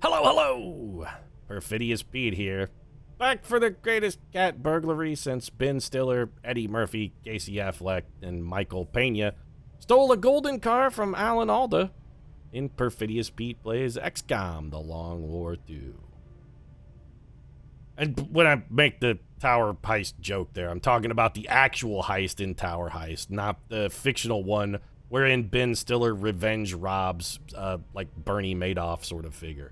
Hello, hello! Perfidious Pete here. Back for the greatest cat burglary since Ben Stiller, Eddie Murphy, Casey Affleck, and Michael Pena stole a golden car from Alan Alda in Perfidious Pete Plays XCOM, The Long War II. And when I make the tower heist joke there, I'm talking about the actual heist in Tower Heist, not the fictional one wherein Ben Stiller revenge robs, like Bernie Madoff sort of figure.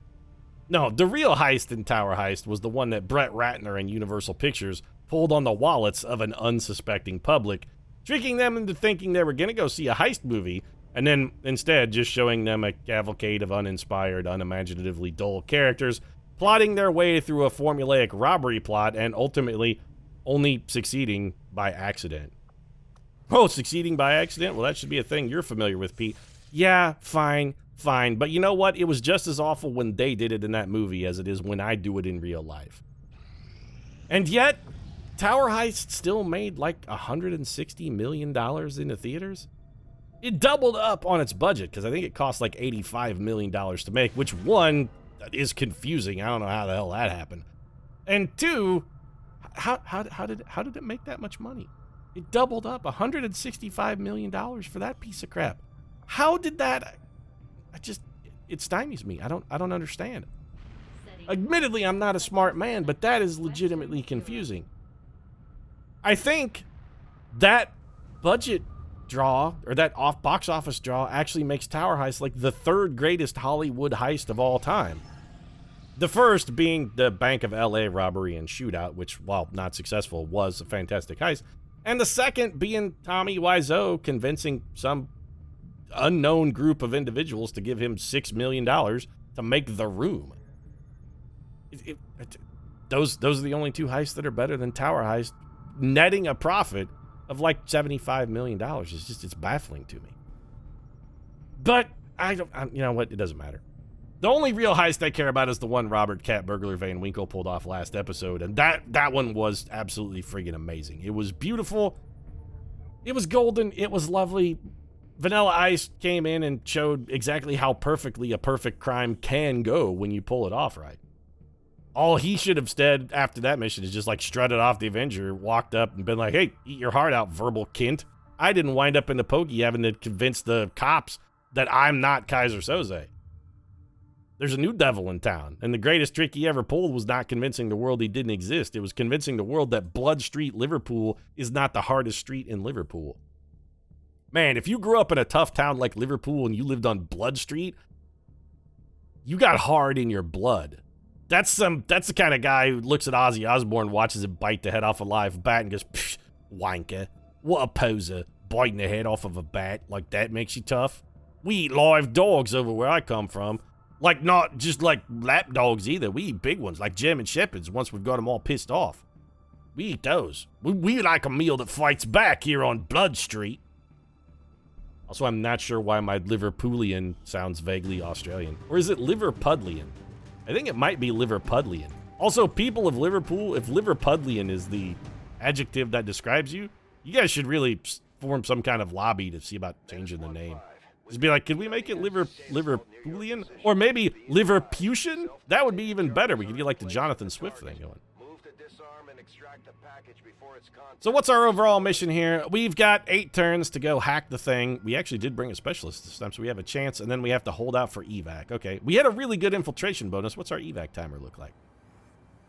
No, the real heist in Tower Heist was the one that Brett Ratner and Universal Pictures pulled on the wallets of an unsuspecting public, tricking them into thinking they were going to go see a heist movie, and then instead just showing them a cavalcade of uninspired, unimaginatively dull characters plotting their way through a formulaic robbery plot and ultimately only succeeding by accident. Oh, succeeding by accident? Well, that should be a thing you're familiar with, Pete. Yeah, fine. But you know what? It was just as awful when they did it in that movie as it is when I do it in real life. And yet, Tower Heist still made like $160 million in the theaters. It doubled up on its budget because I think it cost like $85 million to make, which one is confusing. I don't know how the hell that happened. And two, how did it make that much money? It doubled up $165 million for that piece of crap. How did that? It stymies me. I don't understand. Admittedly, I'm not a smart man, but that is legitimately confusing. I think that budget draw, or that box office draw, actually makes Tower Heist like the third greatest Hollywood heist of all time. The first being the Bank of LA robbery and shootout, which, while not successful, was a fantastic heist. And the second being Tommy Wiseau convincing some unknown group of individuals to give him $6 million to make The Room. Those are the only two heists that are better than Tower Heist, netting a profit of like $75 million. It's baffling to me. But you know what? It doesn't matter. The only real heist I care about is the one Robert Cat Burglar Van Winkle pulled off last episode, and that one was absolutely friggin' amazing. It was beautiful. It was golden. It was lovely. Vanilla Ice came in and showed exactly how perfectly a perfect crime can go when you pull it off right. All he should have said after that mission is just like strutted off the Avenger, walked up and been like, hey, eat your heart out, verbal kint. I didn't wind up in the pokey having to convince the cops that I'm not Kaiser Soze. There's a new devil in town, and the greatest trick he ever pulled was not convincing the world he didn't exist. It was convincing the world that Blood Street, Liverpool is not the hardest street in Liverpool. Man, if you grew up in a tough town like Liverpool and you lived on Blood Street, you got hard in your blood. That's the kind of guy who looks at Ozzy Osbourne, watches him bite the head off a live bat and goes, psh, wanker, what a poser, biting the head off of a bat like that makes you tough. We eat live dogs over where I come from. Like, not just like lap dogs either. We eat big ones like German Shepherds once we've got them all pissed off. We eat those. We like a meal that fights back here on Blood Street. Also, I'm not sure why my Liverpoolian sounds vaguely Australian. Or is it Liverpudlian? I think it might be Liverpudlian. Also, people of Liverpool, if Liverpudlian is the adjective that describes you, you guys should really form some kind of lobby to see about changing the name. Just be like, can we make it Liverpoolian? Or maybe Liverputian? That would be even better. We could get like the Jonathan Swift thing going. So what's our overall mission here? We've got 8 turns to go hack the thing. We actually did bring a specialist this time, so we have a chance, and then we have to hold out for evac. Okay, we had a really good infiltration bonus. What's our evac timer look like?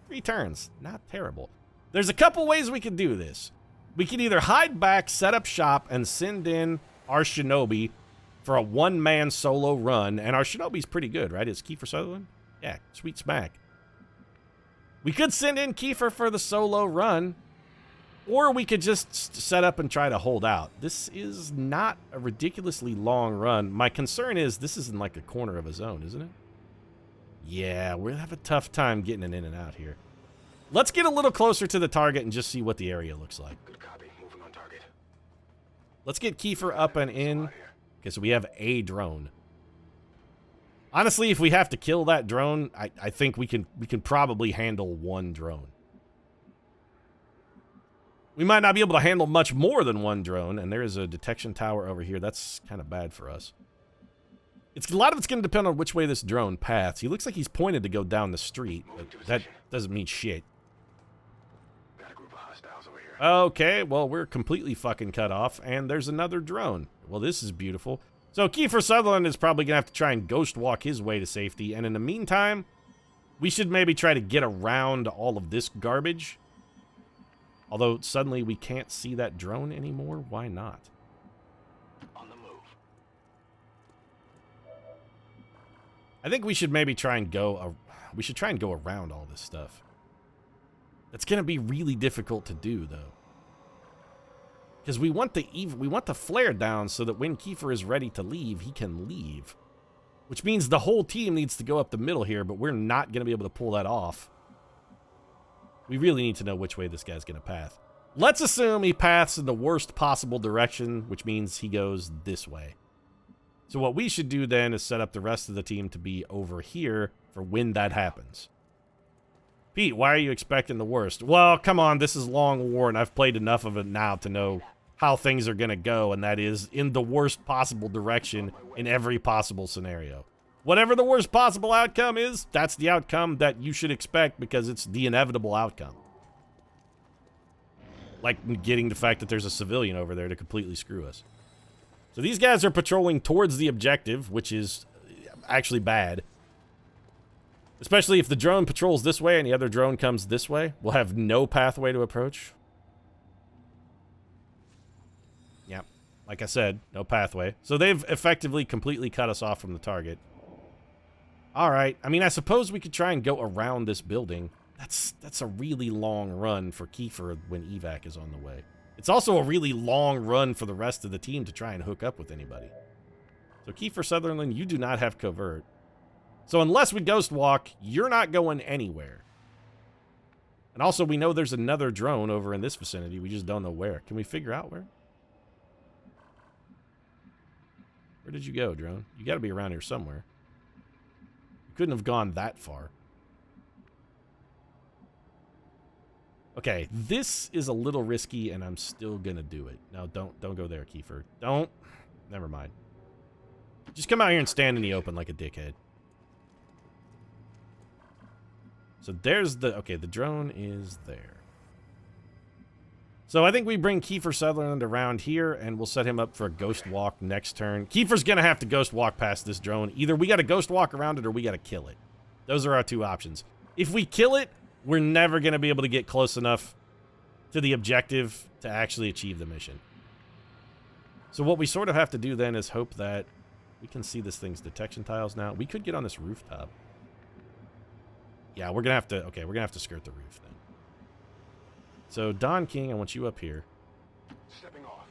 3 turns. Not terrible. There's a couple ways we could do this. We could either hide back, set up shop, and send in our Shinobi for a one-man solo run, and our Shinobi's pretty good, right? It's Kiefer Sutherland? Yeah, sweet smack. We could send in Kiefer for the solo run, or we could just set up and try to hold out. This is not a ridiculously long run. My concern is this is in like a corner of a zone, isn't it? Yeah, we'll have a tough time getting it in and out here. Let's get a little closer to the target and just see what the area looks like. Good copy. Moving on target. Let's get Kiefer up and in. Okay, so we have a drone. Honestly, if we have to kill that drone, I think we can probably handle one drone. We might not be able to handle much more than one drone, and there is a detection tower over here. That's kind of bad for us. A lot of it's going to depend on which way this drone paths. He looks like he's pointed to go down the street, but that doesn't mean shit. Got a group of hostiles over here. Okay, well, we're completely fucking cut off, and there's another drone. Well, this is beautiful. So Kiefer Sutherland is probably going to have to try and ghost walk his way to safety, and in the meantime, we should maybe try to get around all of this garbage. Although, suddenly we can't see that drone anymore. Why not? On the move. I think we should maybe try and go... we should try and go around all this stuff. That's going to be really difficult to do, though. Because we want the flare down so that when Kiefer is ready to leave, he can leave. Which means the whole team needs to go up the middle here, but we're not going to be able to pull that off. We really need to know which way this guy's going to path. Let's assume he paths in the worst possible direction, which means he goes this way. So what we should do then is set up the rest of the team to be over here for when that happens. Pete, why are you expecting the worst? Well, come on, this is Long War, and I've played enough of it now to know how things are going to go, and that is in the worst possible direction in every possible scenario. Whatever the worst possible outcome is, that's the outcome that you should expect because it's the inevitable outcome. Like getting the fact that there's a civilian over there to completely screw us. So these guys are patrolling towards the objective, which is actually bad. Especially if the drone patrols this way and the other drone comes this way. We'll have no pathway to approach. Yep. Like I said, no pathway. So they've effectively completely cut us off from the target. Alright. I mean, I suppose we could try and go around this building. That's a really long run for Kiefer when evac is on the way. It's also a really long run for the rest of the team to try and hook up with anybody. So Kiefer Sutherland, you do not have covert. So unless we ghost walk, you're not going anywhere. And also, we know there's another drone over in this vicinity. We just don't know where. Can we figure out where? Where did you go, drone? You got to be around here somewhere. You couldn't have gone that far. Okay, this is a little risky, and I'm still going to do it. No, don't go there, Kiefer. Don't. Never mind. Just come out here and stand in the open like a dickhead. So there's the... Okay, the drone is there. So I think we bring Kiefer Sutherland around here, and we'll set him up for a ghost walk next turn. Kiefer's going to have to ghost walk past this drone. Either we got to ghost walk around it, or we got to kill it. Those are our two options. If we kill it, we're never going to be able to get close enough to the objective to actually achieve the mission. So what we sort of have to do then is hope that we can see this thing's detection tiles now. We could get on this rooftop. Yeah, we're going to have to... Okay, we're going to have to skirt the roof then. So, Don King, I want you up here. Stepping off.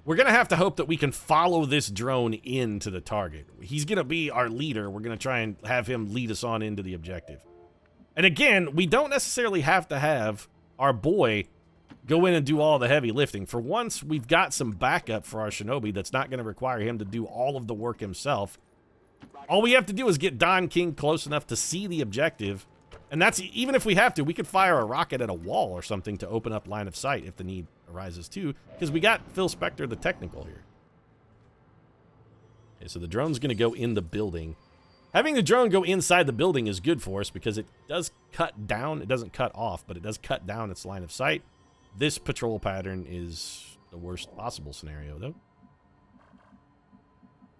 We're going to have to hope that we can follow this drone into the target. He's going to be our leader. We're going to try and have him lead us on into the objective. And again, we don't necessarily have to have our boy go in and do all the heavy lifting. For once, we've got some backup for our Shinobi that's not going to require him to do all of the work himself. All we have to do is get Don King close enough to see the objective. And that's, even if we have to, we could fire a rocket at a wall or something to open up line of sight if the need arises too. Because we got Phil Spector, the technical here. Okay, so the drone's going to go in the building. Having the drone go inside the building is good for us because it does cut down. It doesn't cut off, but it does cut down its line of sight. This patrol pattern is the worst possible scenario, though.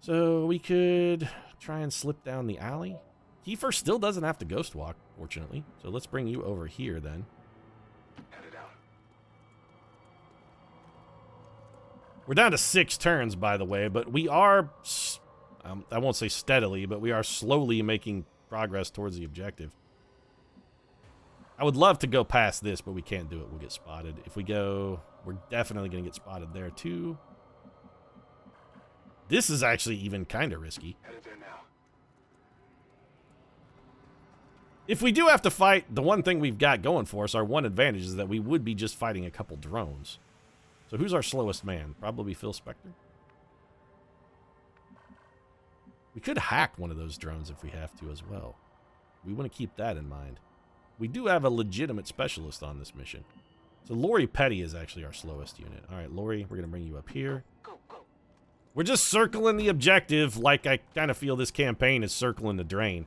So we could try and slip down the alley. Kiefer still doesn't have to ghost walk, fortunately. So let's bring you over here then. Headed out. We're down to 6 turns, by the way, but we are, I won't say steadily, but we are slowly making progress towards the objective. I would love to go past this, but we can't do it. We'll get spotted. If we go, we're definitely going to get spotted there too. This is actually even kind of risky. Headed there now. If we do have to fight, the one thing we've got going for us, our one advantage, is that we would be just fighting a couple drones. So who's our slowest man? Probably Phil Spector. We could hack one of those drones if we have to as well. We want to keep that in mind. We do have a legitimate specialist on this mission. So Lori Petty is actually our slowest unit. All right, Lori, we're going to bring you up here. Go, go. We're just circling the objective like I kind of feel this campaign is circling the drain.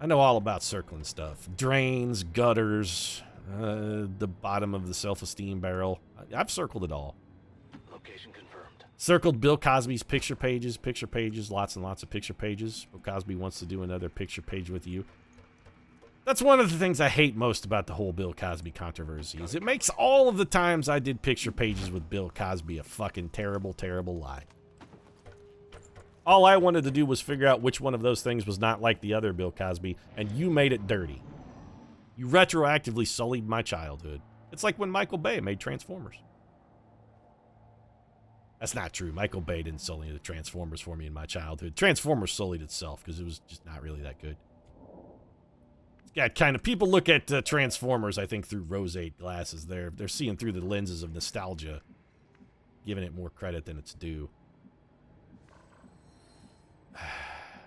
I know all about circling stuff. Drains, gutters, the bottom of the self-esteem barrel. I've circled it all. Location confirmed. Circled Bill Cosby's picture pages, lots and lots of picture pages. Bill Cosby wants to do another picture page with you. That's one of the things I hate most about the whole Bill Cosby controversy, is it makes all of the times I did picture pages with Bill Cosby a fucking terrible, terrible lie. All I wanted to do was figure out which one of those things was not like the other Bill Cosby, and you made it dirty. You retroactively sullied my childhood. It's like when Michael Bay made Transformers. That's not true. Michael Bay didn't sully the Transformers for me in my childhood. Transformers sullied itself because it was just not really that good. Yeah, kind of. People look at Transformers, I think, through roseate glasses. They're seeing through the lenses of nostalgia, giving it more credit than it's due.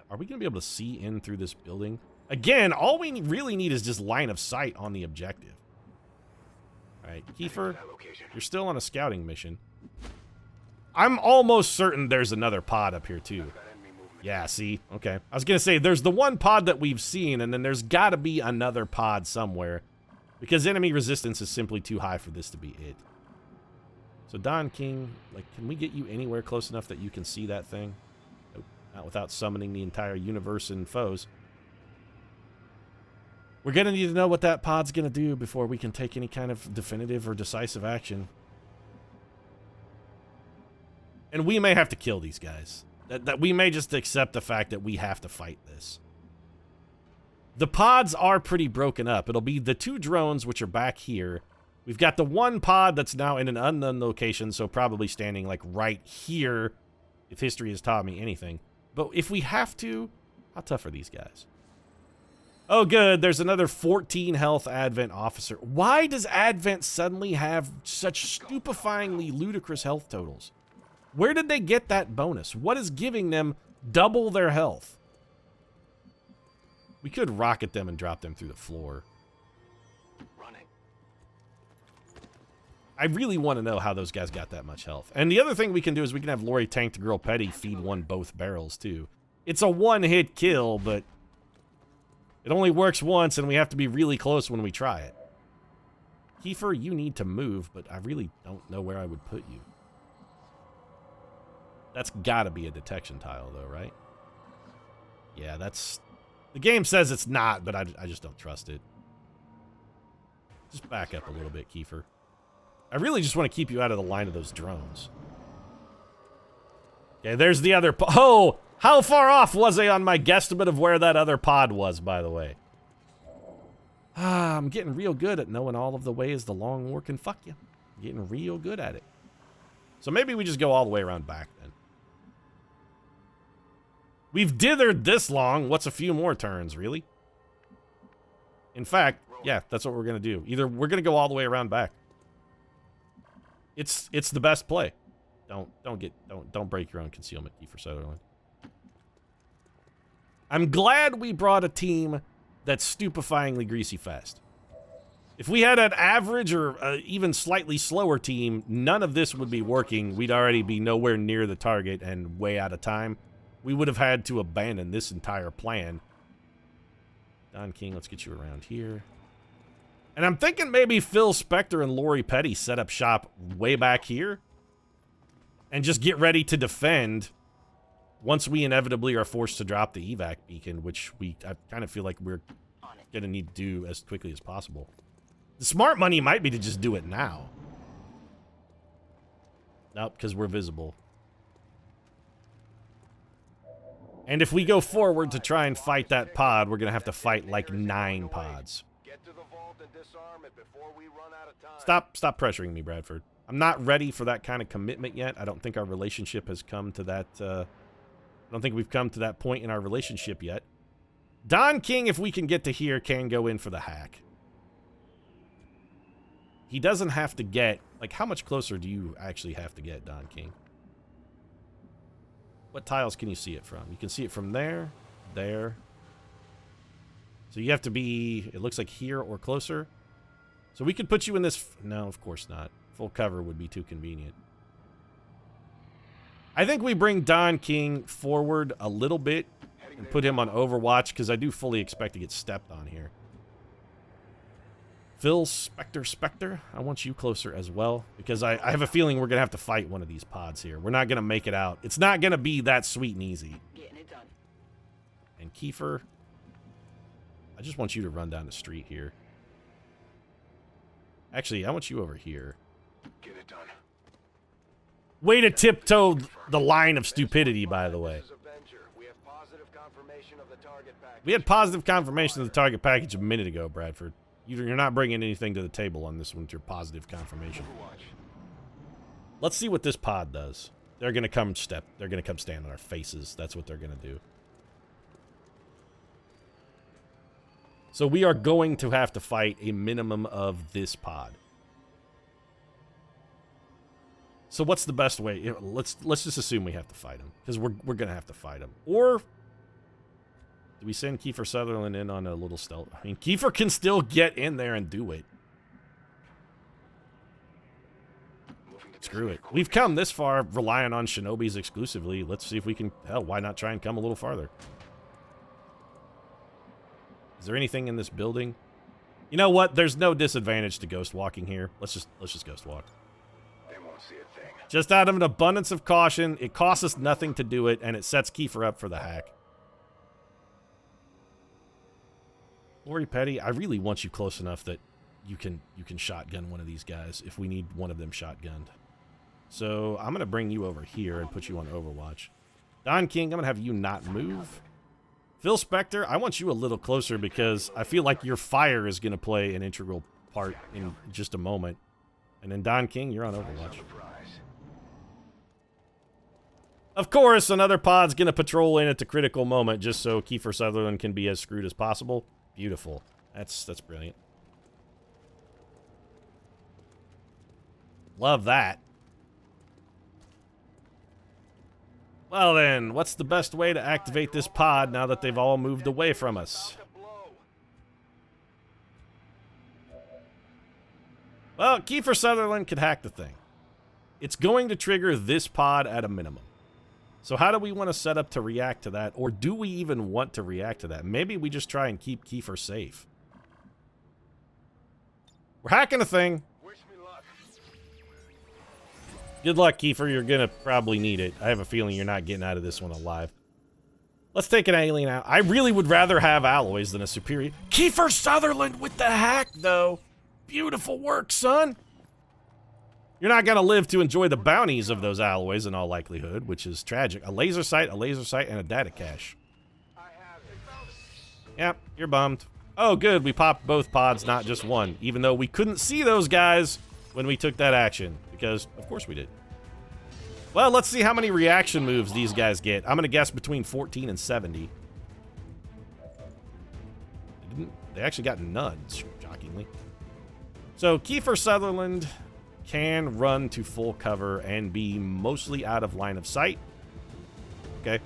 Are we going to be able to see in through this building? Again, all we really need is just line of sight on the objective. All right, Kiefer, you're still on a scouting mission. I'm almost certain there's another pod up here, too. Yeah, see? Okay. I was going to say, there's the one pod that we've seen, and then there's got to be another pod somewhere, because enemy resistance is simply too high for this to be it. So, Don King, like, can we get you anywhere close enough that you can see that thing? Nope. Not without summoning the entire universe and foes. We're going to need to know what that pod's going to do before we can take any kind of definitive or decisive action. And we may have to kill these guys. That we may just accept the fact that we have to fight this. The pods are pretty broken up. It'll be the two drones, which are back here. We've got the one pod that's now in an unknown location, so probably standing like right here, if history has taught me anything. But if we have to, how tough are these guys? Oh, good. There's another 14 health Advent officer. Why does Advent suddenly have such stupefyingly ludicrous health totals? Where did they get that bonus? What is giving them double their health? We could rocket them and drop them through the floor. Running. I really want to know how those guys got that much health. And the other thing we can do is we can have Lori Tank the Girl Petty feed one both barrels, too. It's a one-hit kill, but it only works once, and we have to be really close when we try it. Kiefer, you need to move, but I really don't know where I would put you. That's gotta be a detection tile, though, right? Yeah, that's... The game says it's not, but I just don't trust it. Just back up a little bit, Kiefer. I really just want to keep you out of the line of those drones. Okay, there's the other pod. Oh! How far off was I on my guesstimate of where that other pod was, by the way? I'm getting real good at knowing all of the ways the long war can fuck you. I'm getting real good at it. So maybe we just go all the way around back, then. We've dithered this long. What's a few more turns, really? In fact, yeah, that's what we're going to do. Either we're going to go all the way around back. It's the best play. Don't break your own concealment key for Sutherland. I'm glad we brought a team that's stupefyingly greasy fast. If we had an average or even slightly slower team, none of this would be working. We'd already be nowhere near the target and way out of time. We would have had to abandon this entire plan. Don King, let's get you around here. And I'm thinking maybe Phil Spector and Lori Petty set up shop way back here. And just get ready to defend once we inevitably are forced to drop the evac beacon, which I kind of feel like we're going to need to do as quickly as possible. The smart money might be to just do it now. Nope, because we're visible. And if we go forward to try and fight that pod, we're going to have to fight like 9 pods. Get to the vault and disarm it before we run out of time. Stop pressuring me, Bradford. I'm not ready for that kind of commitment yet. I don't think our relationship has come to that, I don't think we've come to that point in our relationship yet. Don King, if we can get to here, can go in for the hack. He doesn't have to get, like, how much closer do you actually have to get, Don King? What tiles can you see it from? You can see it from there, there. So you have to be, it looks like here or closer. So we could put you in this, no, of course not. Full cover would be too convenient. I think we bring Don King forward a little bit and put him on Overwatch, because I do fully expect to get stepped on here. Phil Spectre, I want you closer as well, because I have a feeling we're going to have to fight one of these pods here. We're not going to make it out. It's not going to be that sweet and easy. Getting it done. And Kiefer, I just want you to run down the street here. Actually, I want you over here. Get it done. Way to tiptoe the line of stupidity, by the way. This is Avenger. We have positive confirmation of the target package. We had positive confirmation of the target package a minute ago, Bradford. You're not bringing anything to the table on this one with your positive confirmation. Let's see what this pod does. They're gonna come They're gonna come stand on our faces. That's what they're gonna do. So we are going to have to fight a minimum of this pod. So what's the best way? You know, let's just assume we have to fight him, because we're gonna have to fight him. Or do we send Kiefer Sutherland in on a little stealth? I mean, Kiefer can still get in there and do it. Screw it. We've come this far relying on Shinobis exclusively. Let's see if we can... Hell, why not try and come a little farther? Is there anything in this building? You know what? There's no disadvantage to ghost walking here. Let's just ghost walk. They won't see a thing. Just out of an abundance of caution, it costs us nothing to do it, and it sets Kiefer up for the hack. Lori Petty, I really want you close enough that you can shotgun one of these guys if we need one of them shotgunned. So I'm going to bring you over here and put you on Overwatch. Don King, I'm going to have you not move. Phil Spectre, I want you a little closer because I feel like your fire is going to play an integral part in just a moment. And then Don King, you're on Overwatch. Of course, another pod's going to patrol in at the critical moment just so Kiefer Sutherland can be as screwed as possible. Beautiful. That's brilliant. Love that. Well then, what's the best way to activate this pod now that they've all moved away from us? Well, Kiefer Sutherland could hack the thing. It's going to trigger this pod at a minimum. So how do we want to set up to react to that? Or do we even want to react to that? Maybe we just try and keep Kiefer safe. We're hacking a thing. Wish me luck. Good luck, Kiefer. You're going to probably need it. I have a feeling you're not getting out of this one alive. Let's take an alien out. I really would rather have alloys than a superior. Kiefer Sutherland with the hack, though. Beautiful work, son. You're not going to live to enjoy the bounties of those alloys in all likelihood, which is tragic. A laser sight, and a data cache. Yep, you're bummed. Oh, good. We popped both pods, not just one, even though we couldn't see those guys when we took that action, because of course we did. Well, let's see how many reaction moves these guys get. I'm going to guess between 14 and 70. They actually got none, shockingly. So, Kiefer Sutherland can run to full cover and be mostly out of line of sight. Okay.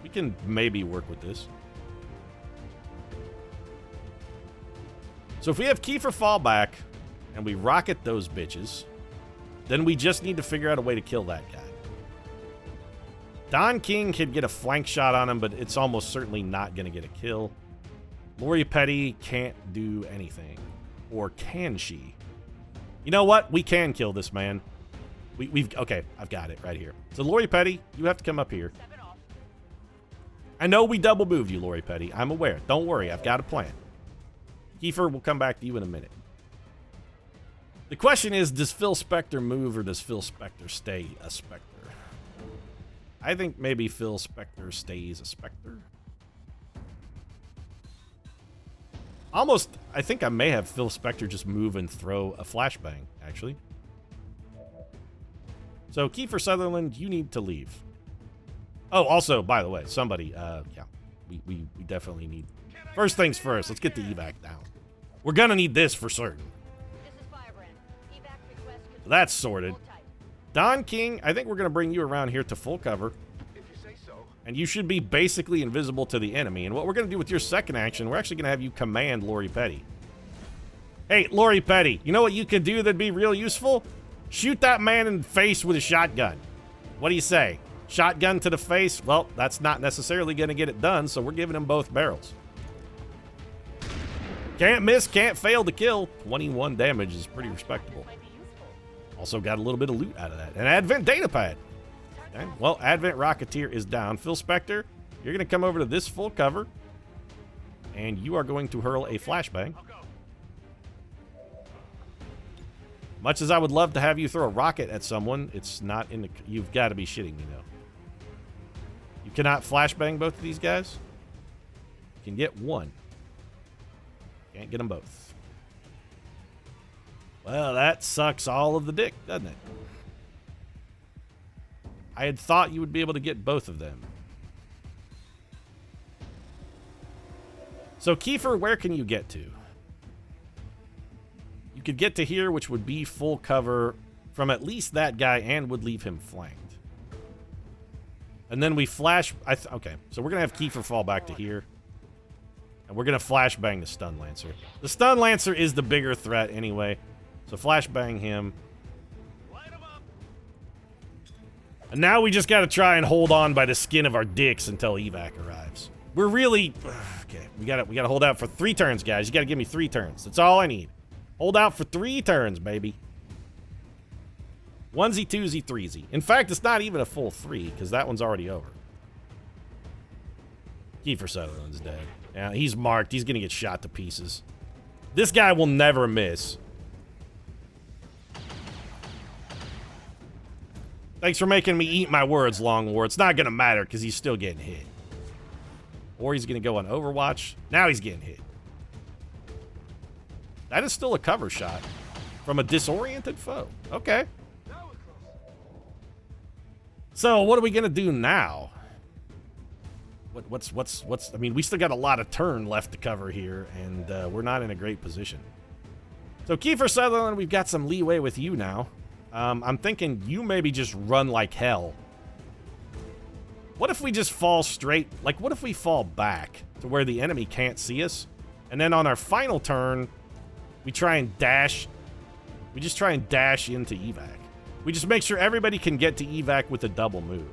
We can maybe work with this. So if we have Kiefer fall back and we rocket those bitches, then we just need to figure out a way to kill that guy. Don King can get a flank shot on him, but it's almost certainly not going to get a kill. Lori Petty can't do anything. Or can she? You know what? We can kill this man. Okay, I've got it right here. So, Lori Petty, you have to come up here. I know we double moved you, Lori Petty. I'm aware. Don't worry. I've got a plan. Kiefer, we'll come back to you in a minute. The question is, does Phil Spectre move or does Phil Spectre stay a Spectre? I think maybe Phil Spectre stays a Spectre. Almost, I think I may have Phil Spectre just move and throw a flashbang, actually. So, Kiefer Sutherland, you need to leave. Oh, also, by the way, somebody, yeah, we definitely need... First things first, let's get the evac down. We're gonna need this for certain. So that's sorted. Don King, I think we're gonna bring you around here to full cover. And you should be basically invisible to the enemy. And what we're going to do with your second action, we're actually going to have you command Lori Petty. Hey, Lori Petty, you know what you could do that'd be real useful? Shoot that man in the face with a shotgun. What do you say? Shotgun to the face? Well, that's not necessarily going to get it done, so we're giving him both barrels. Can't miss, can't fail to kill. 21 damage is pretty respectable. Also got a little bit of loot out of that. An Advent data pad. Okay. Well, Advent Rocketeer is down. Phil Spector, you're going to come over to this full cover, and you are going to hurl a flashbang. Much as I would love to have you throw a rocket at someone, it's not in the... You've got to be shitting me, though. You cannot flashbang both of these guys? You can get one. Can't get them both. Well, that sucks all of the dick, doesn't it? I had thought you would be able to get both of them. So, Kiefer, where can you get to? You could get to here, which would be full cover from at least that guy and would leave him flanked. And then we flash... okay, so we're going to have Kiefer fall back to here. And we're going to flashbang the Stun Lancer. The Stun Lancer is the bigger threat anyway. So flashbang him. And now we just got to try and hold on by the skin of our dicks until evac arrives. We're really... okay, we got to hold out for 3 turns, guys. You got to give me 3 turns. That's all I need. Hold out for 3 turns, baby. 1Z, 2Z, 3Z. In fact, it's not even a full 3, because that one's already over. Kiefer Sutherland's dead. Yeah, he's marked. He's going to get shot to pieces. This guy will never miss. Thanks for making me eat my words, Long War. It's not going to matter, because he's still getting hit. Or he's going to go on Overwatch. Now he's getting hit. That is still a cover shot from a disoriented foe. Okay. So what are we gonna do now? What's? I mean, we still got a lot of turn left to cover here, and we're not in a great position. So Kiefer Sutherland, we've got some leeway with you now. I'm thinking you maybe just run like hell. What if we just fall straight? Like, what if we fall back to where the enemy can't see us, and then on our final turn, we try and dash. We just try and dash into evac. We just make sure everybody can get to evac with a double move.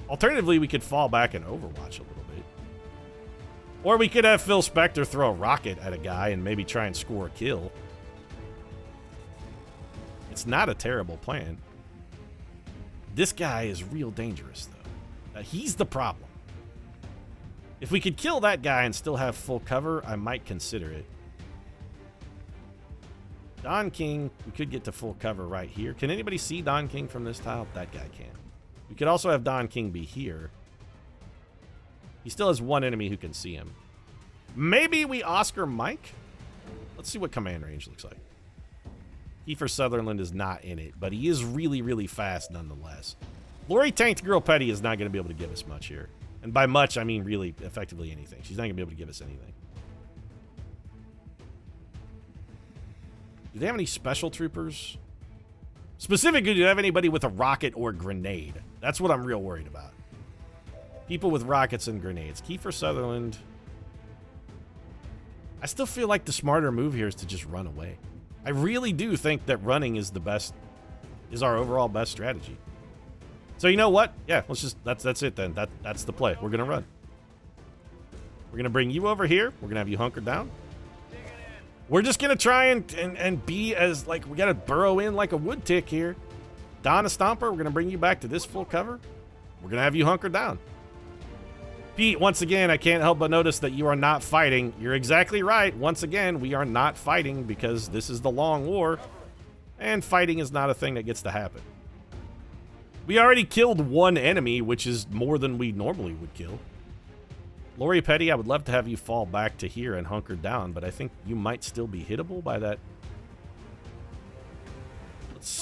Alternatively, we could fall back and Overwatch a little bit. Or we could have Phil Spector throw a rocket at a guy and maybe try and score a kill. It's not a terrible plan. This guy is real dangerous, though. He's the problem. If we could kill that guy and still have full cover, I might consider it. Don King, we could get to full cover right here. Can anybody see Don King from this tile? That guy can. We could also have Don King be here. He still has one enemy who can see him. Maybe we Oscar Mike? Let's see what command range looks like. Kiefer Sutherland is not in it, but he is really, really fast nonetheless. Lori Tanked Girl Petty is not going to be able to give us much here. And by much, I mean really effectively anything. She's not going to be able to give us anything. Do they have any special troopers? Specifically, do they have anybody with a rocket or grenade? That's what I'm real worried about. People with rockets and grenades. Kiefer Sutherland. I still feel like the smarter move here is to just run away. I really do think that running is the best, is our overall best strategy. So you know what? Yeah, let's just, that's it then. That's the play. We're going to run. We're going to bring you over here. We're going to have you hunkered down. We're just going to try and be as, like, we got to burrow in like a wood tick here. Donna Stomper, we're going to bring you back to this full cover. We're going to have you hunkered down. Pete, once again, I can't help but notice that you are not fighting. You're exactly right. Once again, we are not fighting because this is the long war. And fighting is not a thing that gets to happen. We already killed one enemy, which is more than we normally would kill. Lori Petty, I would love to have you fall back to here and hunker down, but I think you might still be hittable by that.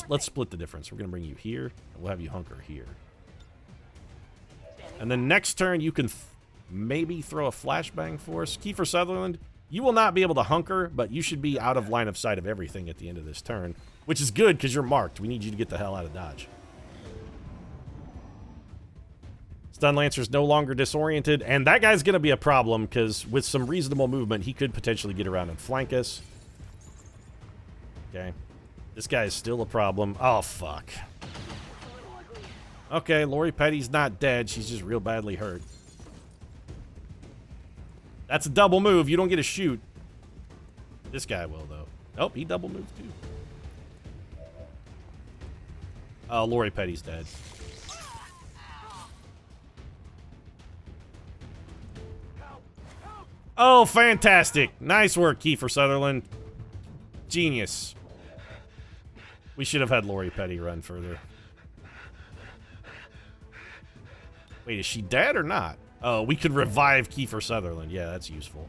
Let's split the difference. We're going to bring you here, and we'll have you hunker here. And then next turn, you can maybe throw a flashbang for us. Kiefer Sutherland, you will not be able to hunker, but you should be out of line of sight of everything at the end of this turn, which is good because you're marked. We need you to get the hell out of Dodge. Stun Lancer's no longer disoriented, and that guy's going to be a problem because with some reasonable movement, he could potentially get around and flank us. Okay. This guy is still a problem. Oh, fuck. Okay, Lori Petty's not dead. She's just real badly hurt. That's a double move. You don't get to shoot. This guy will, though. Oh, he double moved, too. Oh, Lori Petty's dead. Oh, fantastic. Nice work, Kiefer Sutherland. Genius. We should have had Lori Petty run further. Wait, is she dead or not? Oh, we could revive Kiefer Sutherland. Yeah, that's useful.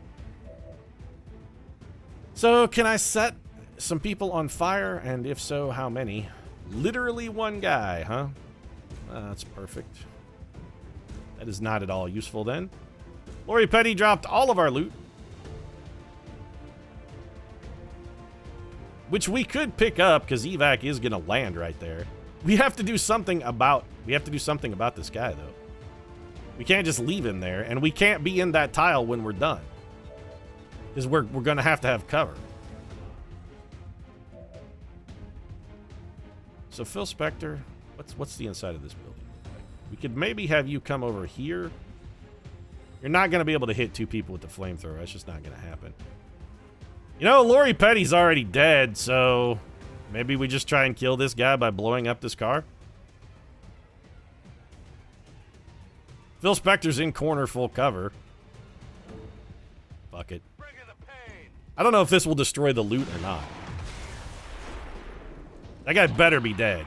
So, can I set some people on fire? And if so, how many? Literally one guy, huh? That's perfect. That is not at all useful then. Lori Petty dropped all of our loot. Which we could pick up, because evac is going to land right there. We have to do something about this guy, though. We can't just leave him there, and we can't be in that tile when we're done. Because we're going to have cover. So Phil Spector, what's the inside of this building? We could maybe have you come over here. You're not going to be able to hit two people with the flamethrower. That's just not going to happen. You know, Lori Petty's already dead, so maybe we just try and kill this guy by blowing up this car. Phil Spector's in corner full cover. Fuck it. I don't know if this will destroy the loot or not. That guy better be dead.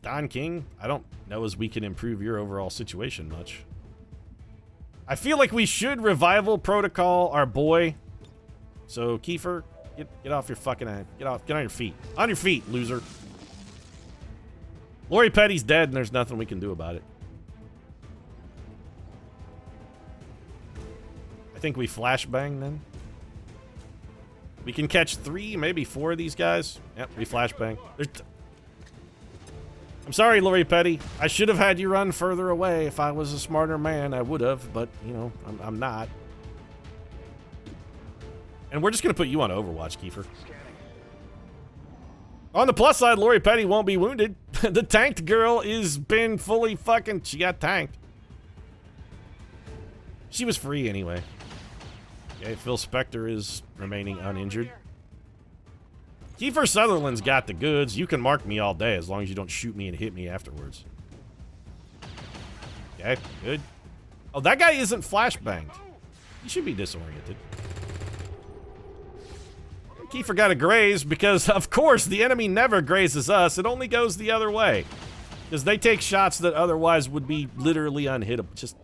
Don King, I don't know as we can improve your overall situation much. I feel like we should revival protocol our boy. So, Kiefer, get off your fucking ass. Get on your feet. On your feet, loser. Lori Petty's dead and there's nothing we can do about it. I think we flashbang then. We can catch 3, maybe 4 of these guys. Yep, we flashbang. I'm sorry, Lori Petty. I should have had you run further away. If I was a smarter man, I would have, but, you know, I'm not. And we're just going to put you on Overwatch, Kiefer. On the plus side, Lori Petty won't be wounded. The tanked girl is been fully fucking... She got tanked. She was free anyway. Okay, Phil Spector is remaining uninjured. Kiefer Sutherland's got the goods. You can mark me all day as long as you don't shoot me and hit me afterwards. Okay, good. Oh, that guy isn't flashbanged. He should be disoriented. Kiefer got a graze because, of course, the enemy never grazes us. It only goes the other way. Because they take shots that otherwise would be literally unhittable. Just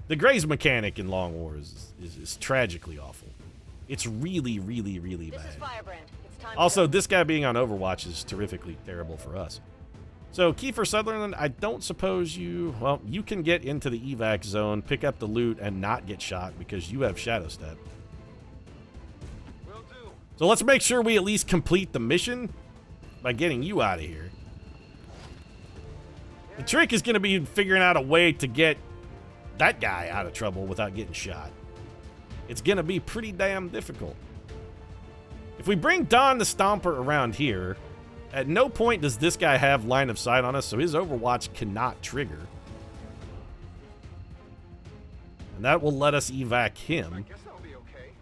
the graze mechanic in Long War is tragically awful. It's really, really, really bad. Also, this guy being on Overwatch is terrifically terrible for us. So, Kiefer Sutherland, I don't suppose you... Well, you can get into the evac zone, pick up the loot, and not get shot because you have Shadow Step. So let's make sure we at least complete the mission by getting you out of here. The trick is going to be figuring out a way to get that guy out of trouble without getting shot. It's going to be pretty damn difficult. If we bring Don the Stomper around here, at no point does this guy have line of sight on us, so his Overwatch cannot trigger. And that will let us evac him. I guess that'll be okay.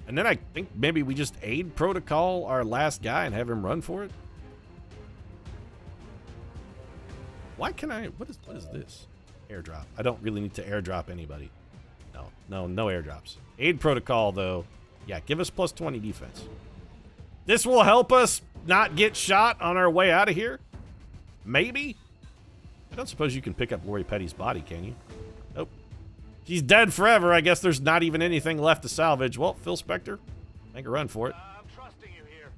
And then I think maybe we just aid protocol our last guy and have him run for it. Why can I... What is this? Airdrop. I don't really need to airdrop anybody. No airdrops. Aid protocol, though. Yeah, give us plus 20 defense. This will help us not get shot on our way out of here? Maybe? I don't suppose you can pick up Lori Petty's body, can you? Nope. She's dead forever. I guess there's not even anything left to salvage. Well, Phil Spector, make a run for it. I'm trusting you here.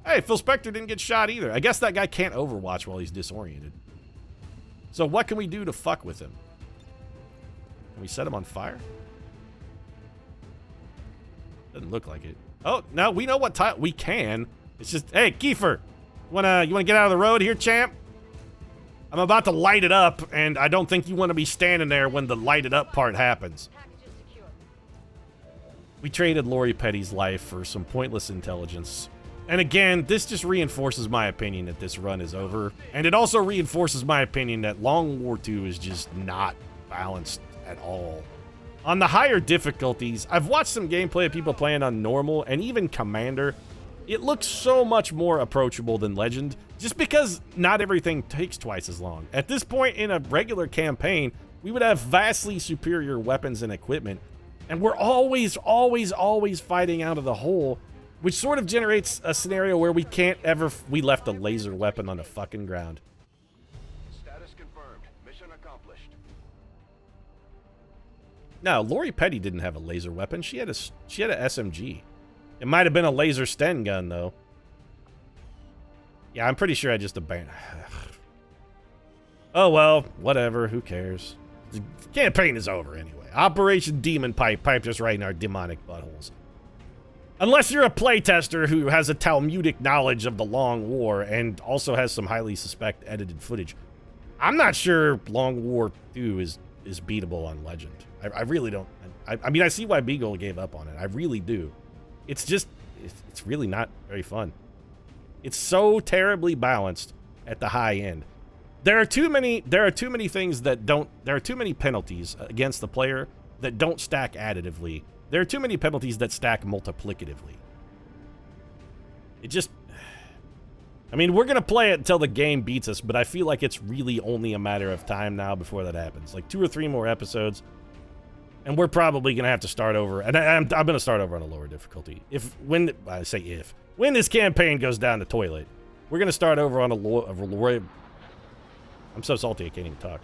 Hey, Phil Spector didn't get shot either. I guess that guy can't Overwatch while he's disoriented. So what can we do to fuck with him? Can we set him on fire? Doesn't look like it. Oh, no, we know what type we can. It's just, hey, Kiefer, you wanna get out of the road here, champ? I'm about to light it up, and I don't think you want to be standing there when the lighted up part happens. We traded Lori Petty's life for some pointless intelligence. And again, this just reinforces my opinion that this run is over. And it also reinforces my opinion that Long War 2 is just not balanced at all. On the higher difficulties, I've watched some gameplay of people playing on normal and even Commander. It looks so much more approachable than Legend, just because not everything takes twice as long. At this point in a regular campaign, we would have vastly superior weapons and equipment, and we're always fighting out of the hole, which sort of generates a scenario where we can't ever... We left a laser weapon on the fucking ground. Status confirmed. Mission accomplished. No, Lori Petty didn't have a laser weapon. She had a SMG. It might have been a laser Sten gun, though. Yeah, I'm pretty sure I just abandoned... Oh, well, whatever. Who cares? The campaign is over anyway. Operation Demon Pipe piped us right in our demonic buttholes. Unless you're a playtester who has a Talmudic knowledge of the Long War and also has some highly suspect edited footage, I'm not sure Long War 2 is beatable on Legend. I really don't. I mean, I see why Beagle gave up on it. I really do. It's just, it's really not very fun. It's so terribly balanced at the high end. There are too many things that don't, there are too many penalties against the player that don't stack additively. There are too many penalties that stack multiplicatively. It just, I mean, we're going to play it until the game beats us, but I feel like it's really only a matter of time now before that happens. Like 2 or 3 more episodes, and we're probably going to have to start over. And I'm going to start over on a lower difficulty. When this campaign goes down the toilet, we're going to start over on a lower... I'm so salty I can't even talk.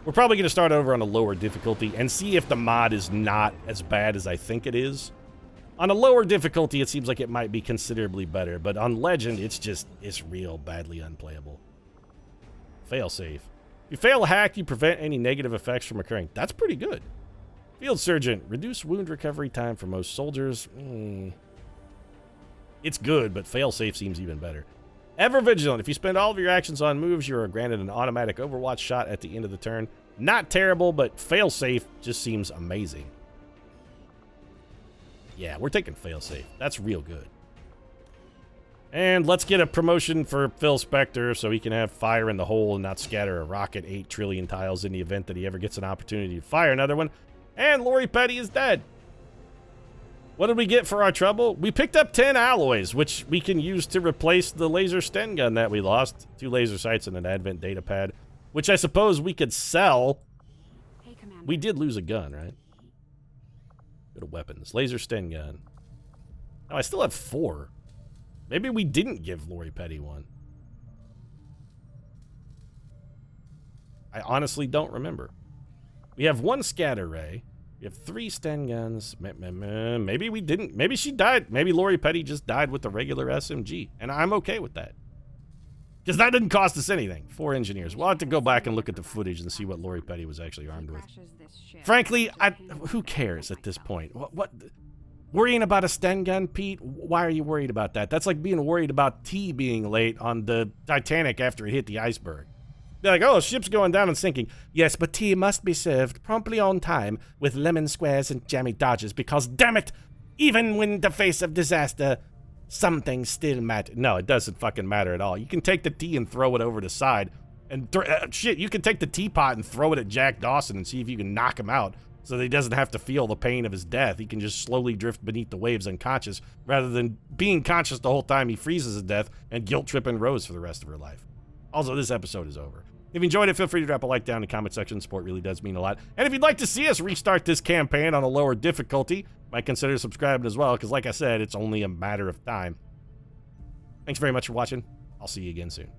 We're probably going to start over on a lower difficulty and see if the mod is not as bad as I think it is. On a lower difficulty, it seems like it might be considerably better, but on Legend, it's real badly unplayable. Failsafe. If you fail a hack, you prevent any negative effects from occurring. That's pretty good. Field Surgeon. Reduce wound recovery time for most soldiers. It's good, but failsafe seems even better. Ever Vigilant. If you spend all of your actions on moves, you are granted an automatic Overwatch shot at the end of the turn. Not terrible, but failsafe just seems amazing. Yeah, we're taking failsafe. That's real good. And let's get a promotion for Phil Spector so he can have fire in the hole and not scatter a rocket 8 trillion tiles in the event that he ever gets an opportunity to fire another one. And Lori Petty is dead. What did we get for our trouble? We picked up 10 alloys, which we can use to replace the laser Sten gun that we lost. 2 laser sights and an Advent data pad, which I suppose we could sell. Hey, Commander. We did lose a gun, right? Go to weapons. Laser Sten gun. Oh, I still have 4. Maybe we didn't give Lori Petty one. I honestly don't remember. We have 1 scatter ray. We have 3 Sten guns. Maybe we didn't. Maybe she died. Maybe Lori Petty just died with the regular SMG. And I'm okay with that. Because that didn't cost us anything. 4 engineers. We'll have to go back and look at the footage and see what Lori Petty was actually armed with. Frankly, who cares at this point? What? Worrying about a Sten gun, Pete? Why are you worried about that? That's like being worried about tea being late on the Titanic after it hit the iceberg. They're like, oh, ship's going down and sinking. Yes, but tea must be served promptly on time with lemon squares and jammy dodges because, damn it, even when the face of disaster, something still matters. No, it doesn't fucking matter at all. You can take the tea and throw it over the side. And shit, you can take the teapot and throw it at Jack Dawson and see if you can knock him out so that he doesn't have to feel the pain of his death. He can just slowly drift beneath the waves unconscious rather than being conscious the whole time he freezes to death and guilt-tripping Rose for the rest of her life. Also, this episode is over. If you enjoyed it, feel free to drop a like down in the comment section. Support really does mean a lot. And if you'd like to see us restart this campaign on a lower difficulty, might consider subscribing as well, because like I said, it's only a matter of time. Thanks very much for watching. I'll see you again soon.